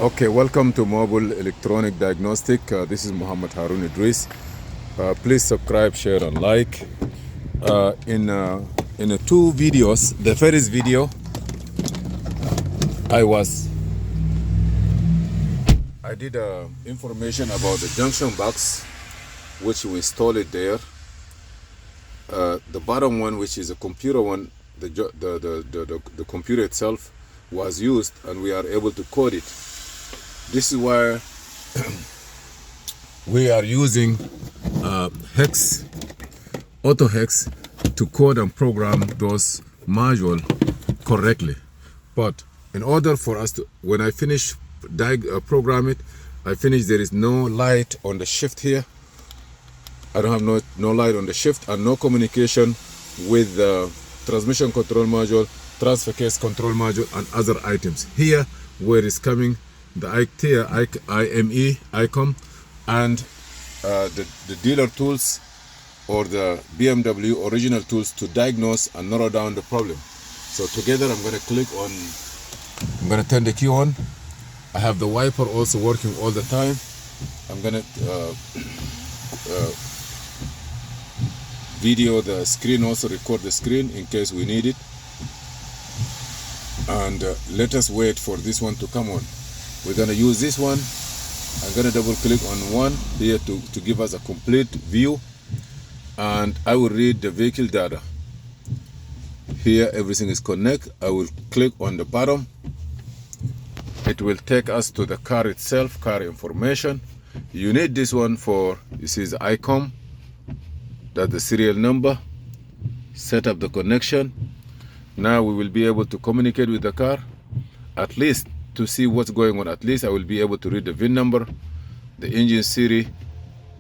Okay, welcome to Mobile Electronic Diagnostic. This is Muhammad Harun Idris. Please subscribe, share, and like. In two videos, the first video, I did information about the junction box, which we installed it there. The bottom one, which is a computer one, the computer itself was used, and we are able to code it. This is why we are using hex, auto hex, to code and program those module correctly. But in order for us to, when I finish program it, I finish, there is no light on the shift here. I don't have no light on the shift, and no communication with the transmission control module, transfer case control module, and other items. Here, where it's coming, the IME, ICOM, and the dealer tools, or the BMW original tools, to diagnose and narrow down the problem. So together, I'm going to turn the key on. I have the wiper also working all the time. I'm going to video the screen, also record the screen in case we need it. And let us wait for this one to come on. We're going to use this one. I'm going to double click on one here to give us a complete view, and I will read the vehicle data. Here everything is connected. I will click on the bottom. It will take us to the car itself, car information. You need this one for, you see the ICOM, that's the serial number. Set up the connection. Now we will be able to communicate with the car, at least to see what's going on. At least I will be able to read the VIN number, the engine series,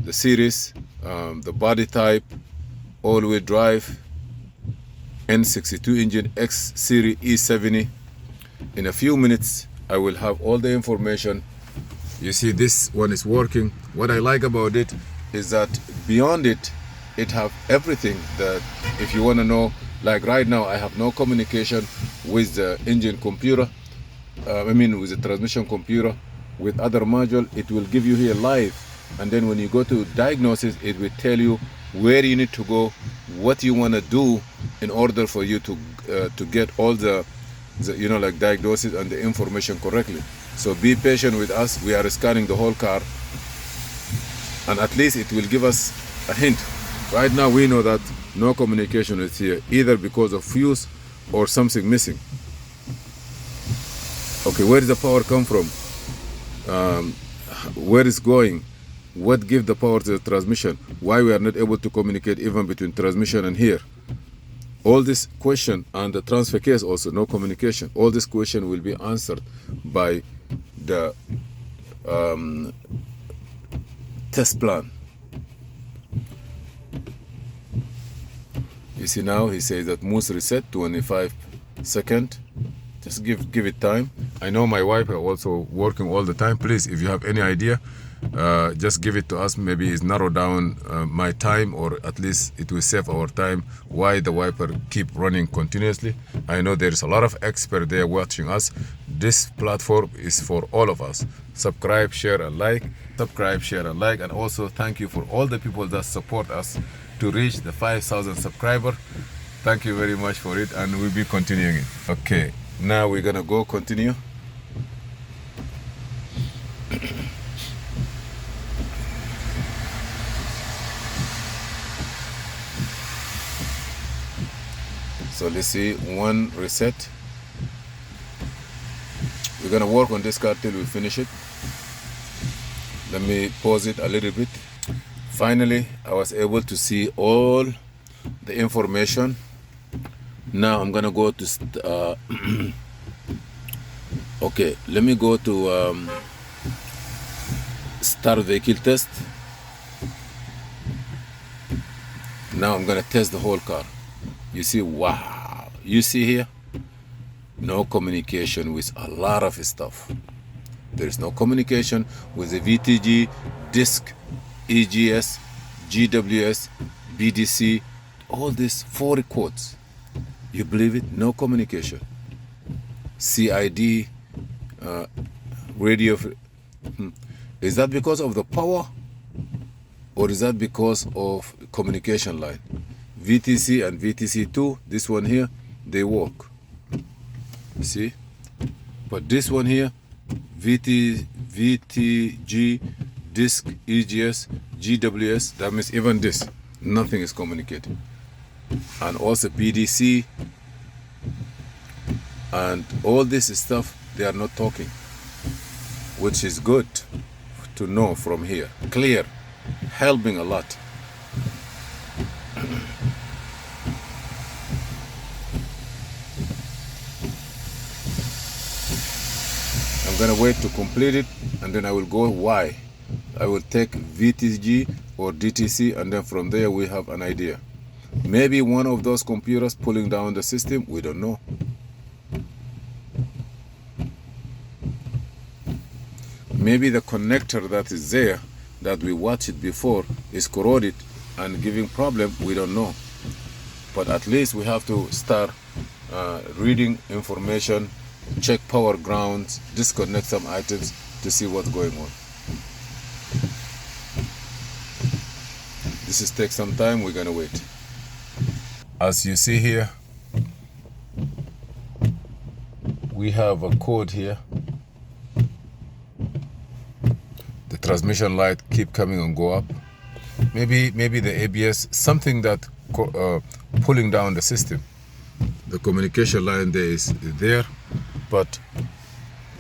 the body type, all-wheel drive, N62 engine, X series E70. In a few minutes, I will have all the information. You see, this one is working. What I like about it is that beyond it, it have everything that if you want to know, like right now, I have no communication with the engine computer. With the transmission computer, with other module. It will give you here live, and then when you go to diagnosis, it will tell you where you need to go, what you want to do in order for you to get all the diagnosis and the information correctly. So be patient with us. We are scanning the whole car, and at least it will give us a hint. Right now we know that no communication is here, either because of fuse or something missing. Okay, where does the power come from? Where is going? What gives the power to the transmission? Why we are not able to communicate even between transmission and here? All this question, and the transfer case also, no communication. All this question will be answered by the test plan. You see now, he says that mousse reset 25 seconds. Just give it time. I know my wife are also working all the time. Please, if you have any idea, just give it to us. Maybe it's narrow down my time, or at least it will save our time. Why the wiper keep running continuously? I know there's a lot of experts there watching us. This platform is for all of us. Subscribe, share, and like. Subscribe, share, and like. And also thank you for all the people that support us to reach the 5,000 subscribers. Thank you very much for it, and we'll be continuing it. Okay. Now we're gonna go continue. So let's see, one reset. We're gonna work on this car till we finish it. Let me pause it a little bit. Finally, I was able to see all the information. Now I'm gonna go to okay, let me go to start vehicle test. Now I'm gonna test the whole car. You see, wow, you see here, no communication with a lot of stuff. There is no communication with the VTG, disc, EGS, GWS, BDC, all these 4 codes. You believe it? No communication. CID, radio. Is that because of the power, or is that because of communication line? VTC and VTC2, this one here, they work. You see? But this one here, VTG, disk, EGS, GWS, that means even this, nothing is communicating. And also PDC and all this stuff, they are not talking, which is good to know from here. Clear, helping a lot. I'm gonna wait to complete it, and then I will go Y. I will take VTG or DTC, and then from there we have an idea. Maybe one of those computers pulling down the system, we don't know. Maybe the connector that is there, that we watched it before, is corroded and giving problem, we don't know. But at least we have to start reading information, check power grounds, disconnect some items to see what's going on. This is take some time, we're gonna wait. As you see here, we have a code here. The transmission light keep coming and go up. Maybe the ABS, something that pulling down the system. The communication line there is there, but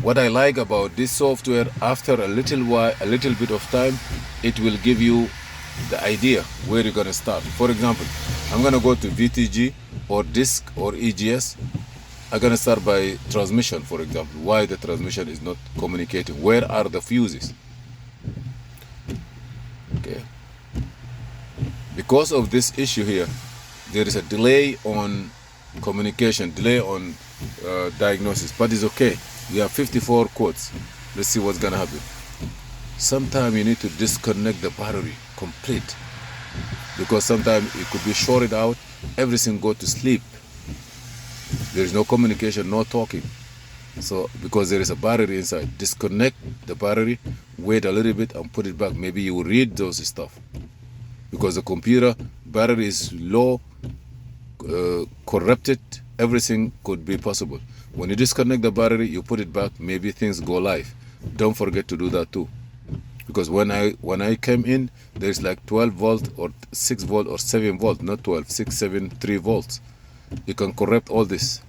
what I like about this software, after a little while, a little bit of time, it will give you the idea where you're gonna start. For example, I'm gonna go to VTG or disk or EGS. I'm gonna start by transmission, for example. Why the transmission is not communicating? Where are the fuses? Okay. Because of this issue here, there is a delay on communication, delay on diagnosis, but it's okay. We have 54 codes. Let's see what's gonna happen. Sometimes you need to disconnect the battery complete, because sometimes it could be shorted out, everything go to sleep. There is no communication, no talking. So because there is a battery inside, disconnect the battery, wait a little bit and put it back. Maybe you will read those stuff, because the computer battery is low, corrupted, everything could be possible. When you disconnect the battery, you put it back, maybe things go live. Don't forget to do that too, because when I came in, there's like 12 volt or 6 volt or 7 volt, not 12, 6, 7, 3 volts. You can correct all this.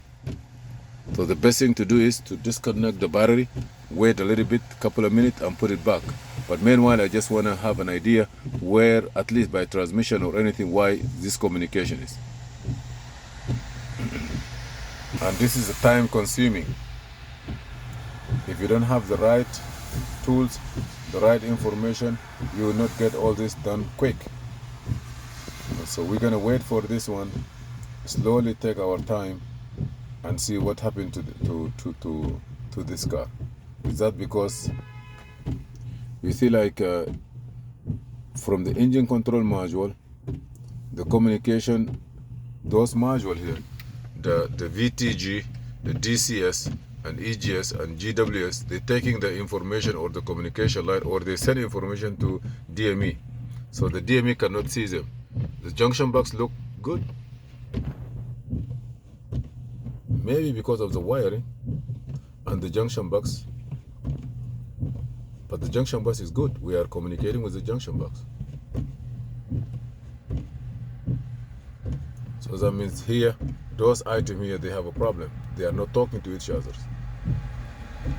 So the best thing to do is to disconnect the battery, wait a little bit, couple of minutes, and put it back. But meanwhile, I just want to have an idea where, at least by transmission or anything, why this communication is. And this is time consuming. If you don't have the right tools, the right information, you will not get all this done quick. So we're gonna wait for this one, slowly take our time and see what happened to this car. Is that because you see, like from the engine control module, the communication, those modules here, the VTG, the DCS and EGS and GWS, they're taking the information or the communication line, or they send information to DME. So the DME cannot see them. The junction box look good. Maybe because of the wiring and the junction box. But the junction box is good. We are communicating with the junction box. So that means here, those items here, they have a problem. They are not talking to each other.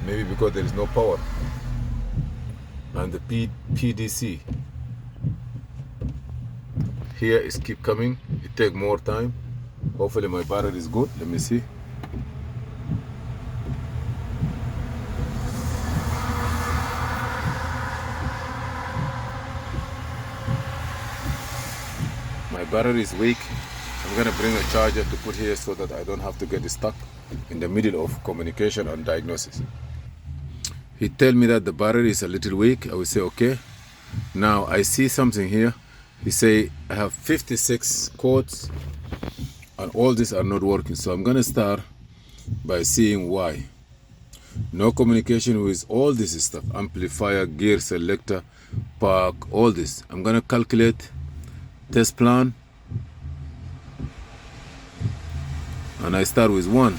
Maybe because there is no power. And the PDC here is keep coming. It take more time. Hopefully my battery is good. Let me see. My battery is weak. I'm gonna bring a charger to put here so that I don't have to get stuck in the middle of communication and diagnosis. He tell me that the battery is a little weak. I will say okay. Now I see something here. He say I have 56 codes and all these are not working. So I'm gonna start by seeing why. No communication with all this stuff, amplifier, gear selector, park, all this. I'm gonna calculate test plan, and I start with 1.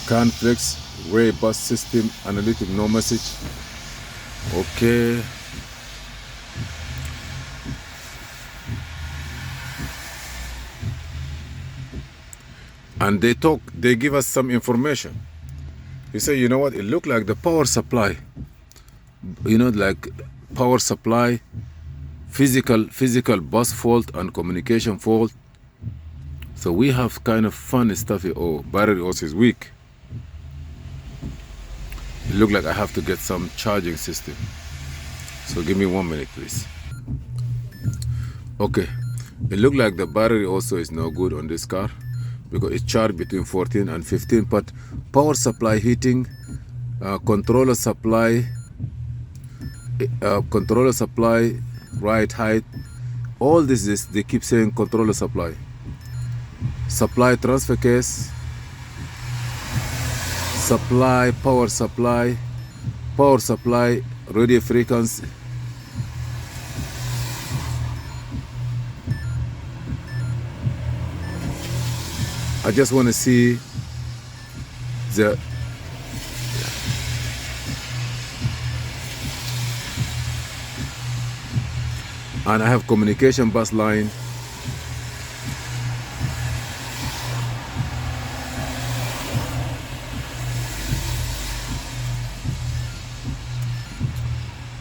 CAN flex, ray bus system, analytic, no message. Okay. And they give us some information. You say, you know what, it looked like the power supply. You know, like power supply, physical bus fault and communication fault. So we have kind of funny stuff here. Oh, battery also is weak. It looked like I have to get some charging system. So give me 1 minute, please. Okay, it looked like the battery also is no good on this car because it's charged between 14 and 15. But power supply heating, controller supply, right height, all this is, they keep saying controller supply. Supply transfer case, supply, power supply, radio frequency. I just want to see the and I have communication bus line.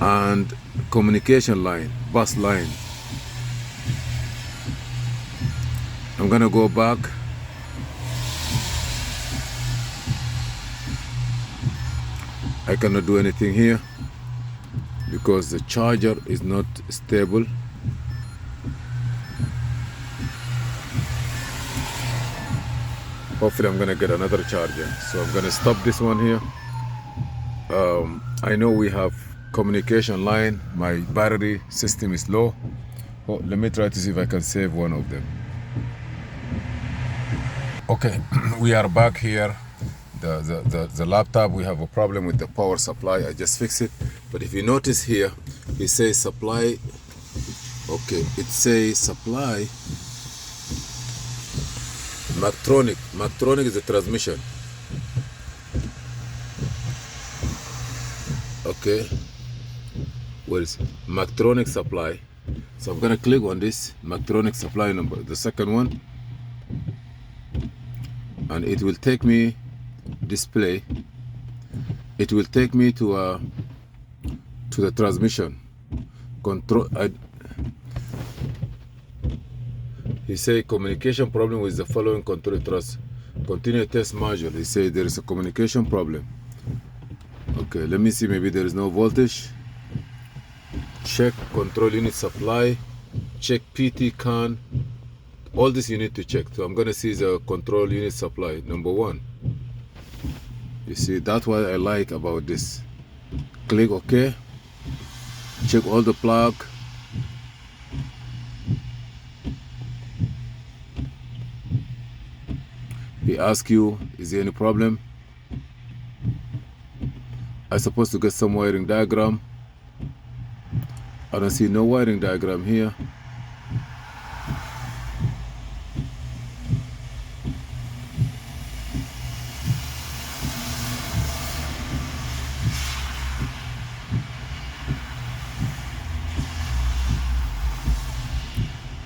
And communication line, bus line. I'm gonna go back. I cannot do anything here because the charger is not stable. Hopefully I'm gonna get another charger. So I'm gonna stop this one here. I know we have communication line. My battery system is low. Oh, let me try to see if I can save one of them. Okay, we are back here. The laptop, we have a problem with the power supply. I just fixed it. But if you notice here, it says supply. Okay, it says supply Mactronic. Mactronic is the transmission. Okay, where is it? Mactronic supply. So I'm gonna click on this Mactronic supply number, the second one, and it will take me display. It will take me to the transmission control. He say communication problem with the following control trust. Continue test module. He say there is a communication problem. Okay, let me see. Maybe there is no voltage. Check control unit supply. Check PT CAN. All this you need to check. So I'm gonna see the control unit supply number 1. You see, that's what I like about this. Click OK. Check all the plug. He asks you, is there any problem? I'm supposed to get some wiring diagram. I don't see no wiring diagram here.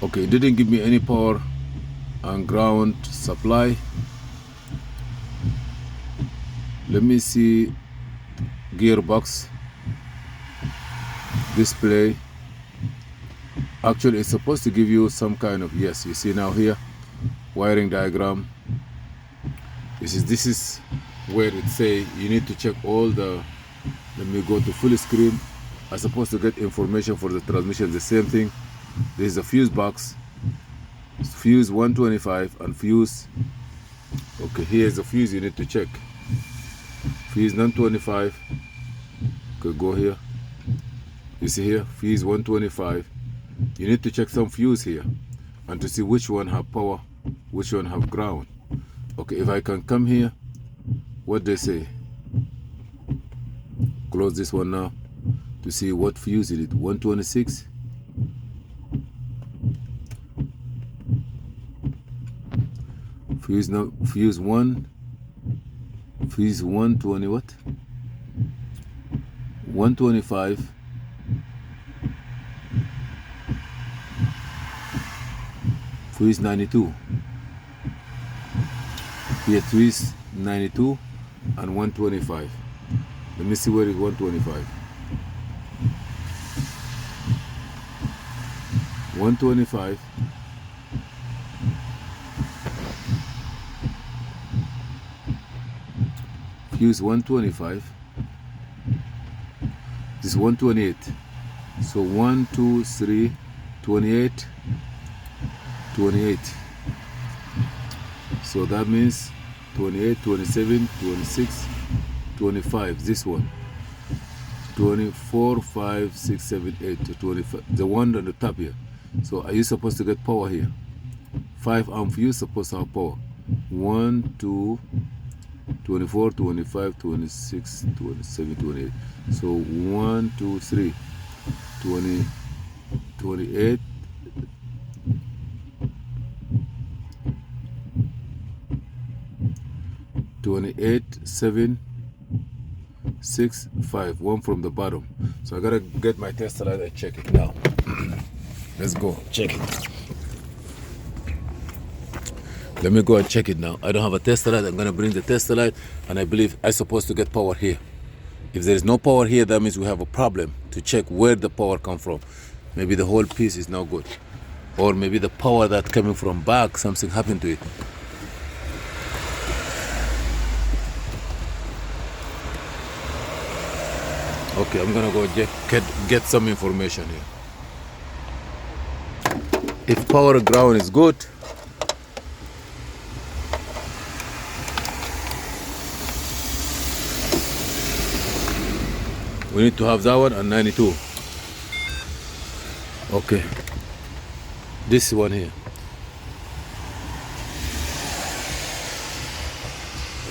Okay, it didn't give me any power and ground supply. Let me see gearbox display. Actually, it's supposed to give you some kind of, yes, you see now here, wiring diagram. This is where it say you need to check all the, let me go to full screen. I'm supposed to get information for the transmission, the same thing. There's a fuse box, fuse 125 and fuse. Okay, here's the fuse you need to check. Fuse 125. Okay, go here. You see here, fuse 125 You need to check some fuse here and to see which one have power, which one have ground. Okay, if I can come here, what they say, close this one now to see what fuse it is. 126. Fuse now, fuse 1, fuse 120 what? 125. Fuse 92. Here fuse 92 and 125. Let me see where is 125. 125. Fuse 125. This is 128. So 1, 2, 3, 28, 28. So that means 28, 27, 26, 25. This one. 24, 5, 6, 7, 8 to 25. The one on the top here. So are you supposed to get power here? 5 amp fuse supposed to have power. 1, 2, 24, 25, 26, 27, 28. So 1, 2, 3, 20, 28. 28, 7, 6, 5. One from the bottom. So I gotta get my tester light and check it now. Let's go check it. Let me go and check it now. I don't have a tester light. I'm gonna bring the tester light, and I believe I'm supposed to get power here. If there is no power here, that means we have a problem to check where the power come from. Maybe the whole piece is no good, or maybe the power that coming from back, something happened to it. Okay, I'm gonna go get some information here. If power ground is good, we need to have that one and 92. Okay, this one here.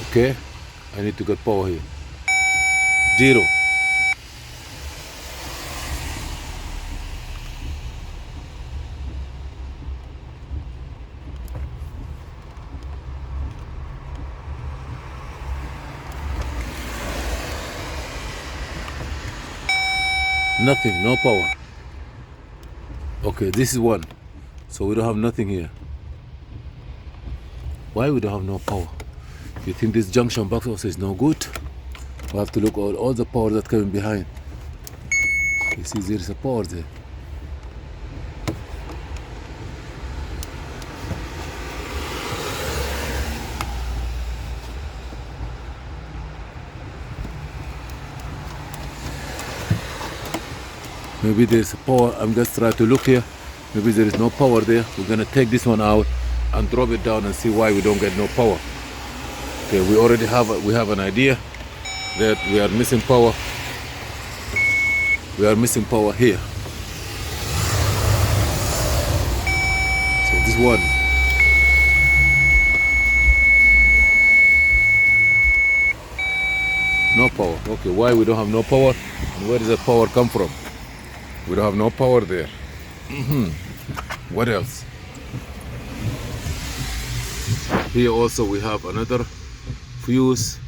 Okay, I need to get power here. 0. Nothing, no power. Okay, this is 1. So we don't have nothing here. Why we don't have no power? You think this junction box also is no good? We have to look at all the power that's coming behind. You see there is a power there. Maybe there's a power. I'm just trying to look here. Maybe there is no power there. We're gonna take this one out and drop it down and see why we don't get no power. Okay, we already have an idea that we are missing power. We are missing power here. So this one. No power. Okay, why we don't have no power? And where does that power come from? We don't have no power there. What else? Here also we have another fuse.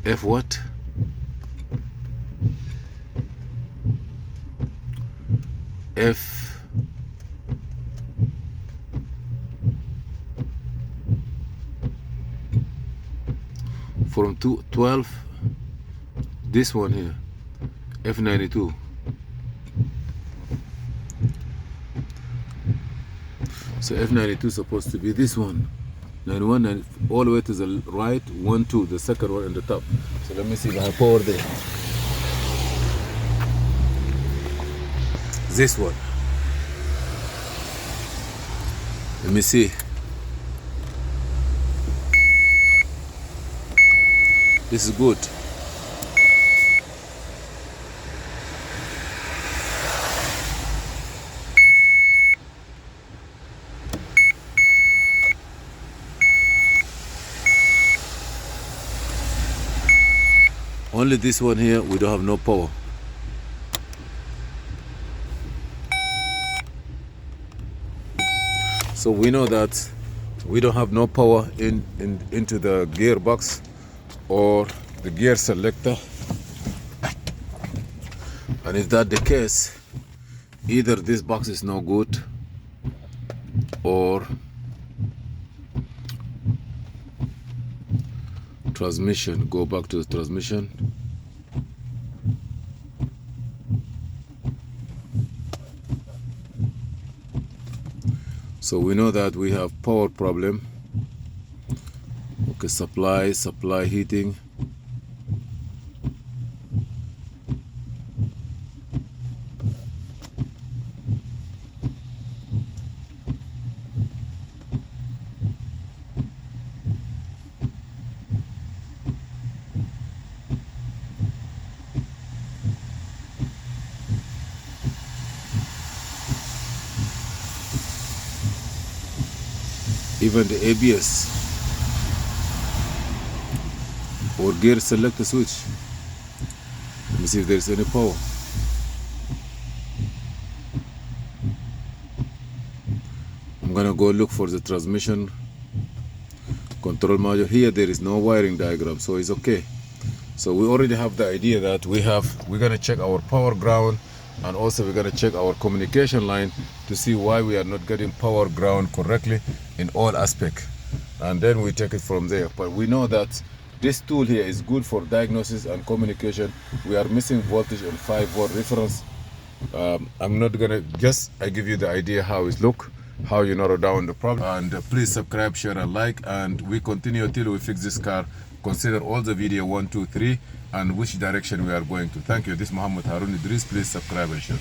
F what? F from 12. This one here, F92. So F92 is supposed to be this one. 91 and all the way to the right, 1, 2, the second one on the top. So let me see if I have power there. This one. Let me see. This is good. Only this one here, we don't have no power. So we know that we don't have no power into the gearbox or the gear selector. And if that's the case, either this box is no good or transmission. Go back to the transmission. So we know that we have power problem. Okay, supply heating. Even the ABS or gear selector switch. Let me see if there's any power. I'm gonna go look for the transmission control module. Here there is no wiring diagram, so it's okay. So we already have the idea that we're gonna check our power ground, and also we're gonna check our communication line to see why we are not getting power ground correctly in all aspects, and then we take it from there. But we know that this tool here is good for diagnosis and communication. We are missing voltage on 5-volt reference. I'm not gonna, just I give you the idea how it look, how you narrow down the problem. And please subscribe, share and like, and we continue till we fix this car. Consider all the video 1, 2, 3 and which direction we are going to. Thank you. This is Muhammad Harun Idris. Please subscribe and share.